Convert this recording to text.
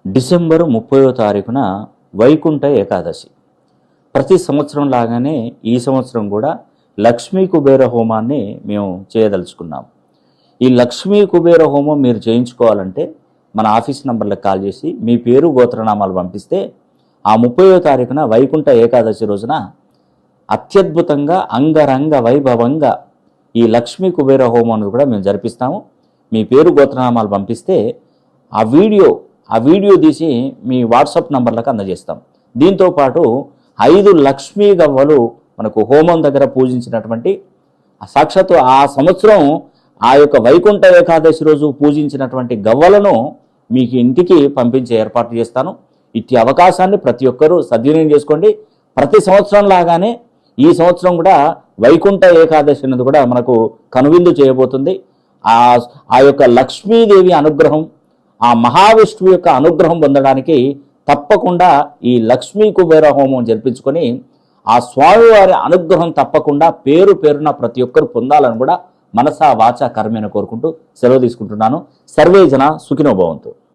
December 30వ తారీఖున వైకుంఠ ఏకాదశి. ప్రతి సంవత్సరం లాగానే ఈ సంవత్సరం కూడా లక్ష్మీ కుబేర హోమాన్ని మేము చేయదలుచుకున్నాం. ఈ లక్ష్మీ కుబేర హోమం మీరు చేయించుకోవాలంటే మన ఆఫీస్ నంబర్లకు కాల్ చేసి మీ పేరు గోత్రనామాలు పంపిస్తే ఆ 30వ తారీఖున వైకుంఠ ఏకాదశి రోజున అత్యద్భుతంగా అంగరంగ వైభవంగా ఈ లక్ష్మీ కుబేర హోమాన్ని కూడా మేము జరిపిస్తాము. మీ పేరు గోత్రనామాలు పంపిస్తే ఆ వీడియో తీసి మీ వాట్సాప్ నంబర్లకు అందజేస్తాం. దీంతోపాటు 5 లక్ష్మీ గవ్వలు మనకు హోమం దగ్గర పూజించినటువంటి సాక్షాత్తు ఆ సంవత్సరం ఆ యొక్క వైకుంఠ ఏకాదశి రోజు పూజించినటువంటి గవ్వలను మీకు ఇంటికి పంపించే ఏర్పాటు చేస్తాను. ఇట్టి అవకాశాన్ని ప్రతి ఒక్కరూ సద్వినియోగం చేసుకోండి. ప్రతి సంవత్సరం లాగానే ఈ సంవత్సరం కూడా వైకుంఠ ఏకాదశి అనేది కూడా మనకు కనువిందు చేయబోతుంది. ఆ యొక్క లక్ష్మీదేవి అనుగ్రహం, ఆ మహావిష్ణువు యొక్క అనుగ్రహం పొందడానికి తప్పకుండా ఈ లక్ష్మీ కుబేర హోమం జరిపించుకొని ఆ స్వామివారి అనుగ్రహం తప్పకుండా పేరున ప్రతి ఒక్కరు పొందాలని కూడా మనసా వాచా కర్మేణ కోరుకుంటూ సెలవు తీసుకుంటున్నాను. సర్వే జన సుఖినో భవంతు.